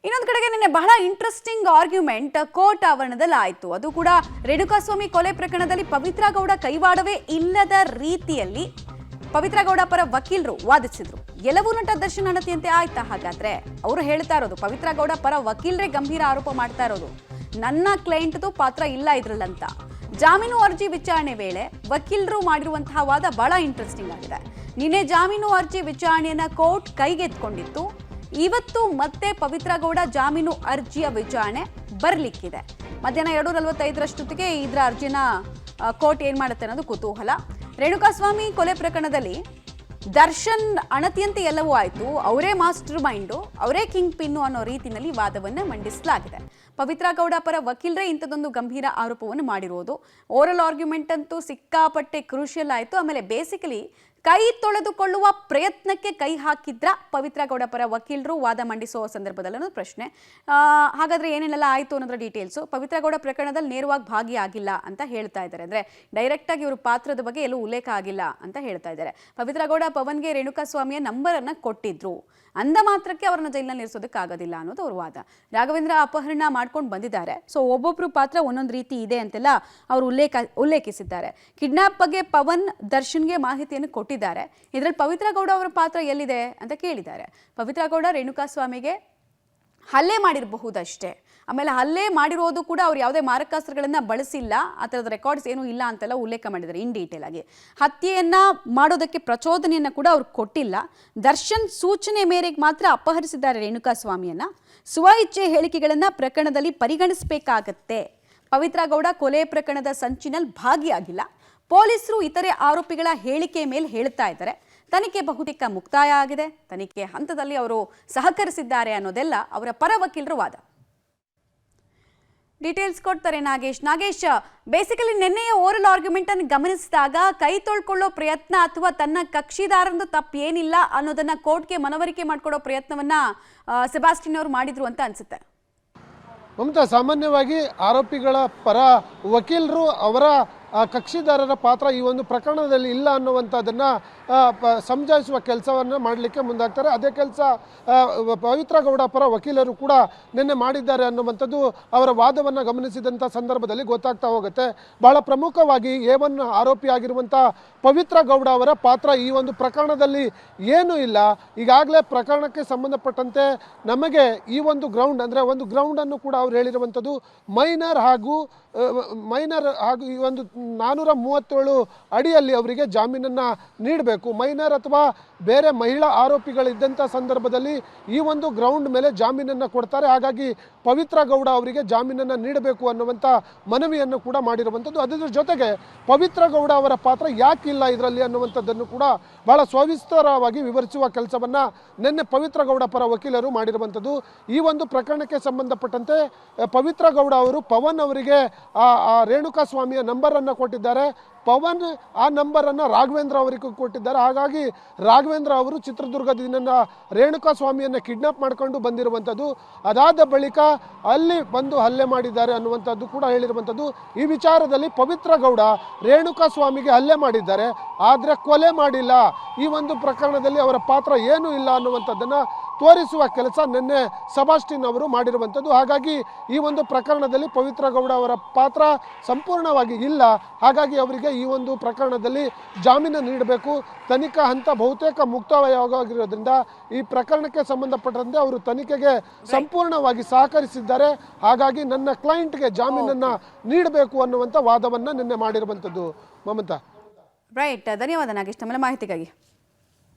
ಇನ್ನೊಂದು ಕಡೆಗೆ ನಿನ್ನೆ ಬಹಳ ಇಂಟ್ರೆಸ್ಟಿಂಗ್ ಆರ್ಗ್ಯುಮೆಂಟ್ ಕೋರ್ಟ್ ಆವರಣದಲ್ಲಿ ಆಯಿತು. ಅದು ಕೂಡ ರೇಣುಕಾಸ್ವಾಮಿ ಕೊಲೆ ಪ್ರಕರಣದಲ್ಲಿ ಪವಿತ್ರ ಗೌಡ ಕೈವಾಡವೇ ಇಲ್ಲದ ರೀತಿಯಲ್ಲಿ ಪವಿತ್ರ ಗೌಡ ಪರ ವಕೀಲರು ವಾದಿಸಿದ್ರು. ಗೆಲುವು ನಟ ದರ್ಶನ್ ಅಣತಿಯಂತೆ ಆಯ್ತಾ? ಹಾಗಾದ್ರೆ ಅವರು ಹೇಳ್ತಾ ಇರೋದು ಪವಿತ್ರ ಗೌಡ ಪರ ವಕೀಲರೇ ಗಂಭೀರ ಆರೋಪ ಮಾಡ್ತಾ ಇರೋದು, ನನ್ನ ಕ್ಲೈಂಟ್ದು ಪಾತ್ರ ಇಲ್ಲ ಇದ್ರಲ್ಲಂತ. ಜಾಮೀನು ಅರ್ಜಿ ವಿಚಾರಣೆ ವೇಳೆ ವಕೀಲರು ಮಾಡಿರುವಂತಹ ವಾದ ಬಹಳ ಇಂಟ್ರೆಸ್ಟಿಂಗ್ ಆಗಿದೆ. ನಿನ್ನೆ ಜಾಮೀನು ಅರ್ಜಿ ವಿಚಾರಣೆಯನ್ನ ಕೋರ್ಟ್ ಕೈಗೆತ್ಕೊಂಡಿತ್ತು. ಇವತ್ತು ಮತ್ತೆ ಪವಿತ್ರ ಗೌಡ ಜಾಮೀನು ಅರ್ಜಿಯ ವಿಚಾರಣೆ ಬರಲಿಕ್ಕಿದೆ. ಮಧ್ಯಾಹ್ನ 2:45 ಇದರ ಅರ್ಜಿನ ಕೋರ್ಟ್ ಏನ್ ಮಾಡುತ್ತೆ ಅನ್ನೋದು ಕುತೂಹಲ. ರೇಣುಕಾಸ್ವಾಮಿ ಕೊಲೆ ಪ್ರಕರಣದಲ್ಲಿ ದರ್ಶನ್ ಅಣತಿಯಂತೆ ಎಲ್ಲವೂ ಆಯಿತು, ಅವರೇ ಮಾಸ್ಟರ್ ಮೈಂಡು, ಅವರೇ ಕಿಂಗ್ ಪಿನ್ನು ಅನ್ನೋ ರೀತಿಯಲ್ಲಿ ವಾದವನ್ನು ಮಂಡಿಸಲಾಗಿದೆ. ಪವಿತ್ರ ಗೌಡ ಪರ ವಕೀಲರೇ ಇಂಥದ್ದೊಂದು ಗಂಭೀರ ಆರೋಪವನ್ನು ಮಾಡಿರೋದು. ಓರಲ್ ಆರ್ಗ್ಯುಮೆಂಟ್ ಅಂತೂ ಸಿಕ್ಕಾಪಟ್ಟೆ ಕ್ರೂಷಿಯಲ್ ಆಯಿತು. ಆಮೇಲೆ ಬೇಸಿಕಲಿ ಕೈ ತೊಳೆದುಕೊಳ್ಳುವ ಪ್ರಯತ್ನಕ್ಕೆ ಕೈ ಹಾಕಿದ್ರ ಪವಿತ್ರ ಗೌಡ ಪರ ವಕೀಲರು ವಾದ ಮಂಡಿಸುವ ಸಂದರ್ಭದಲ್ಲಿ ಅನ್ನೋದು ಪ್ರಶ್ನೆ. ಹಾಗಾದ್ರೆ ಏನೇನೆಲ್ಲ ಆಯಿತು ಅನ್ನೋದ್ರ ಡೀಟೇಲ್ಸು. ಪವಿತ್ರ ಗೌಡ ಪ್ರಕರಣದಲ್ಲಿ ನೇರವಾಗಿ ಭಾಗಿಯಾಗಿಲ್ಲ ಅಂತ ಹೇಳ್ತಾ ಇದ್ದಾರೆ. ಅಂದರೆ ಡೈರೆಕ್ಟಾಗಿ ಇವರು ಪಾತ್ರದ ಬಗ್ಗೆ ಎಲ್ಲೂ ಉಲ್ಲೇಖ ಆಗಿಲ್ಲ ಅಂತ ಹೇಳ್ತಾ ಇದ್ದಾರೆ. ಪವಿತ್ರ ಗೌಡ ಪವನ್ಗೆ ರೇಣುಕಾಸ್ವಾಮಿಯ ನಂಬರನ್ನು ಕೊಟ್ಟಿದ್ರು, ಅಂದ ಮಾತ್ರಕ್ಕೆ ಅವರನ್ನು ಜೈಲಿನಲ್ಲಿ ಇರಿಸೋದಕ್ಕಾಗೋದಿಲ್ಲ ಅನ್ನೋದು ಅವ್ರ ವಾದ. ರಾಘವೇಂದ್ರ ಅಪಹರಣ ಮಾಡ್ಕೊಂಡು ಬಂದಿದ್ದಾರೆ, ಸೊ ಒಬ್ಬೊಬ್ಬರು ಪಾತ್ರ ಒಂದೊಂದು ರೀತಿ ಇದೆ ಅಂತೆಲ್ಲ ಅವರು ಉಲ್ಲೇಖಿಸಿದ್ದಾರೆ. ಕಿಡ್ನಾಪ್ ಬಗ್ಗೆ ಪವನ್ ದರ್ಶನ್ಗೆ ಮಾಹಿತಿಯನ್ನು ಕೊಟ್ಟಿದ್ದಾರೆ. ಇದರಲ್ಲಿ ಪವಿತ್ರ ಗೌಡ ಅವರ ಪಾತ್ರ ಎಲ್ಲಿದೆ ಅಂತ ಕೇಳಿದ್ದಾರೆ. ಪವಿತ್ರ ಗೌಡ ರೇಣುಕಾಸ್ವಾಮಿಗೆ ಹಲ್ಲೆ ಮಾಡಿರಬಹುದಷ್ಟೇ, ಆಮೇಲೆ ಹಲ್ಲೆ ಮಾಡಿರೋದು ಕೂಡ ಅವ್ರು ಯಾವುದೇ ಮಾರಕಾಸ್ತ್ರಗಳನ್ನು ಬಳಸಿಲ್ಲ, ಆ ಥರದ ರೆಕಾರ್ಡ್ಸ್ ಏನೂ ಇಲ್ಲ ಅಂತೆಲ್ಲ ಉಲ್ಲೇಖ ಮಾಡಿದ್ದಾರೆ ಇನ್ ಡೀಟೇಲ್ ಆಗಿ. ಹತ್ಯೆಯನ್ನು ಮಾಡೋದಕ್ಕೆ ಪ್ರಚೋದನೆಯನ್ನು ಕೂಡ ಅವ್ರು ಕೊಟ್ಟಿಲ್ಲ. ದರ್ಶನ್ ಸೂಚನೆ ಮೇರೆಗೆ ಮಾತ್ರ ಅಪಹರಿಸಿದ್ದಾರೆ ರೇಣುಕಾಸ್ವಾಮಿಯನ್ನು. ಸ್ವ ಇಚ್ಛೆ ಹೇಳಿಕೆಗಳನ್ನು ಪ್ರಕರಣದಲ್ಲಿ ಪರಿಗಣಿಸಬೇಕಾಗತ್ತೆ. ಪವಿತ್ರ ಗೌಡ ಕೊಲೆ ಪ್ರಕರಣದ ಸಂಚಿನಲ್ಲಿ ಭಾಗಿಯಾಗಿಲ್ಲ. ಪೊಲೀಸರು ಇತರೆ ಆರೋಪಿಗಳ ಹೇಳಿಕೆ ಮೇಲೆ ಹೇಳ್ತಾ ಇದ್ದಾರೆ. ತನಿಖೆ ಬಹುತೇಕ ಮುಕ್ತಾಯ ಆಗಿದೆ, ತನಿಖೆ ಹಂತದಲ್ಲಿ ಅವರು ಸಹಕರಿಸಿದ್ದಾರೆ ಅನ್ನೋದೆಲ್ಲ ಅವರ ಪರ ವಕೀಲರ ವಾದ. ಡೀಟೇಲ್ಸ್ ಕೊಡ್ತಾರೆ ನಾಗೇಶ್. ಬೇಸಿಕಲಿ ನಿನ್ನೆಯ ಓರಲ್ ಆರ್ಗ್ಯುಮೆಂಟ್ ಅನ್ನು ಗಮನಿಸಿದಾಗ ಕೈ ತೊಳ್ಕೊಳ್ಳೋ ಪ್ರಯತ್ನ ಅಥವಾ ತನ್ನ ಕಕ್ಷಿದಾರರಂದು ತಪ್ಪೇನಿಲ್ಲ ಅನ್ನೋದನ್ನ ಕೋರ್ಟ್ಗೆ ಮನವರಿಕೆ ಮಾಡಿಕೊಡೋ ಪ್ರಯತ್ನವನ್ನ ಸೆಬಾಸ್ಟಿನ್ ಅವರು ಮಾಡಿದ್ರು ಅಂತ ಅನ್ಸುತ್ತೆ. ಮಮತಾ, ಸಾಮಾನ್ಯವಾಗಿ ಆರೋಪಿಗಳ ಪರ ವಕೀಲರು ಅವರ ಕಕ್ಷಿದಾರರ ಪಾತ್ರ ಈ ಒಂದು ಪ್ರಕರಣದಲ್ಲಿ ಇಲ್ಲ ಅನ್ನುವಂಥದ್ದನ್ನು ಸಮಜಾಯಿಸುವ ಕೆಲಸವನ್ನು ಮಾಡಲಿಕ್ಕೆ ಮುಂದಾಗ್ತಾರೆ. ಅದೇ ಕೆಲಸ ಪವಿತ್ರ ಗೌಡ ಪರ ವಕೀಲರು ಕೂಡ ನಿನ್ನೆ ಮಾಡಿದ್ದಾರೆ ಅನ್ನುವಂಥದ್ದು ಅವರ ವಾದವನ್ನು ಗಮನಿಸಿದಂಥ ಸಂದರ್ಭದಲ್ಲಿ ಗೊತ್ತಾಗ್ತಾ ಹೋಗುತ್ತೆ. ಬಹಳ ಪ್ರಮುಖವಾಗಿ A1 ಆರೋಪಿಯಾಗಿರುವಂಥ ಪವಿತ್ರ ಗೌಡ ಅವರ ಪಾತ್ರ ಈ ಒಂದು ಪ್ರಕರಣದಲ್ಲಿ ಏನೂ ಇಲ್ಲ. ಈಗಾಗಲೇ ಪ್ರಕರಣಕ್ಕೆ ಸಂಬಂಧಪಟ್ಟಂತೆ ನಮಗೆ ಈ ಒಂದು ಗ್ರೌಂಡ್ ಅಂದರೆ ಒಂದು ಗ್ರೌಂಡನ್ನು ಕೂಡ ಅವ್ರು ಹೇಳಿರುವಂಥದ್ದು ಮೈನರ್ ಹಾಗೂ ಈ ಒಂದು 437 ಅಡಿಯಲ್ಲಿ ಅವರಿಗೆ ಜಾಮೀನನ್ನು ನೀಡಬೇಕು. ಮೈನರ್ ಅಥವಾ ಬೇರೆ ಮಹಿಳಾ ಆರೋಪಿಗಳಿದ್ದಂಥ ಸಂದರ್ಭದಲ್ಲಿ ಈ ಒಂದು ಗ್ರೌಂಡ್ ಮೇಲೆ ಜಾಮೀನನ್ನು ಕೊಡ್ತಾರೆ. ಹಾಗಾಗಿ ಪವಿತ್ರ ಗೌಡ ಅವರಿಗೆ ಜಾಮೀನನ್ನು ನೀಡಬೇಕು ಅನ್ನುವಂಥ ಮನವಿಯನ್ನು ಕೂಡ ಮಾಡಿರುವಂಥದ್ದು. ಅದರ ಜೊತೆಗೆ ಪವಿತ್ರ ಗೌಡ ಅವರ ಪಾತ್ರ ಯಾಕಿಲ್ಲ ಇದರಲ್ಲಿ ಅನ್ನುವಂಥದ್ದನ್ನು ಕೂಡ ಬಹಳ ಸವಿಸ್ತಾರವಾಗಿ ವಿವರಿಸುವ ಕೆಲಸವನ್ನು ನಿನ್ನೆ ಪವಿತ್ರ ಗೌಡ ಪರ ವಕೀಲರು ಮಾಡಿರುವಂಥದ್ದು. ಈ ಒಂದು ಪ್ರಕರಣಕ್ಕೆ ಸಂಬಂಧಪಟ್ಟಂತೆ ಪವಿತ್ರ ಗೌಡ ಅವರು ಪವನ್ ಅವರಿಗೆ ಆ ರೇಣುಕಾಸ್ವಾಮಿಯ ನಂಬರನ್ನು ಕೊಟ್ಟಿದ್ದಾರೆ. ಪವನ್ ಆ ನಂಬರನ್ನು ರಾಘವೇಂದ್ರ ಅವರಿಗೂ ಕೊಟ್ಟಿದ್ದಾರೆ. ಹಾಗಾಗಿ ರಾಘವೇಂದ್ರ ಅವರು ಚಿತ್ರದುರ್ಗದಿಂದ ರೇಣುಕಾಸ್ವಾಮಿಯನ್ನು ಕಿಡ್ನಾಪ್ ಮಾಡಿಕೊಂಡು ಬಂದಿರುವಂಥದ್ದು. ಅದಾದ ಬಳಿಕ ಅಲ್ಲಿ ಬಂದು ಹಲ್ಲೆ ಮಾಡಿದ್ದಾರೆ ಅನ್ನುವಂಥದ್ದು ಕೂಡ ಹೇಳಿರುವಂಥದ್ದು. ಈ ವಿಚಾರದಲ್ಲಿ ಪವಿತ್ರ ಗೌಡ ರೇಣುಕಾಸ್ವಾಮಿಗೆ ಹಲ್ಲೆ ಮಾಡಿದ್ದಾರೆ, ಆದರೆ ಕೊಲೆ ಮಾಡಿಲ್ಲ. ಈ ಒಂದು ಪ್ರಕರಣದಲ್ಲಿ ಅವರ ಪಾತ್ರ ಏನೂ ಇಲ್ಲ ಅನ್ನುವಂಥದ್ದನ್ನು ತೋರಿಸುವ ಕೆಲಸ ನಿನ್ನೆ ಸೆಬಾಸ್ಟಿನ್ ಅವರು ಮಾಡಿರುವಂಥದ್ದು. ಹಾಗಾಗಿ ಈ ಒಂದು ಪ್ರಕರಣದಲ್ಲಿ ಪವಿತ್ರ ಗೌಡ ಅವರ ಪಾತ್ರ ಸಂಪೂರ್ಣವಾಗಿ ಇಲ್ಲ. ಹಾಗಾಗಿ ಅವರಿಗೆ ಈ ಒಂದು ಪ್ರಕರಣದಲ್ಲಿ ಜಾಮೀನು ನೀಡಬೇಕು. ತನಿಖಾ ಹಂತ ಬಹುತೇಕ ಮುಕ್ತಾಯವಾಗಿರೋದ್ರಿಂದ ಈ ಪ್ರಕರಣಕ್ಕೆ ಸಂಬಂಧಪಟ್ಟಂತೆ ಅವರು ತನಿಖೆಗೆ ಸಂಪೂರ್ಣವಾಗಿ ಸಹಕರಿಸಿದ್ದಾರೆ. ಹಾಗಾಗಿ ನನ್ನ ಕ್ಲೈಂಟ್ಗೆ ಜಾಮೀನನ್ನು ನೀಡಬೇಕು ಅನ್ನುವಂಥ ವಾದವನ್ನು ನಿನ್ನೆ ಮಾಡಿರುವಂಥದ್ದು. ಮಮತಾ, ರೈಟ್, ಧನ್ಯವಾದ ನಾಗೇಶ್, ನಮ್ಮೆಲ್ಲ ಮಾಹಿತಿಗಾಗಿ.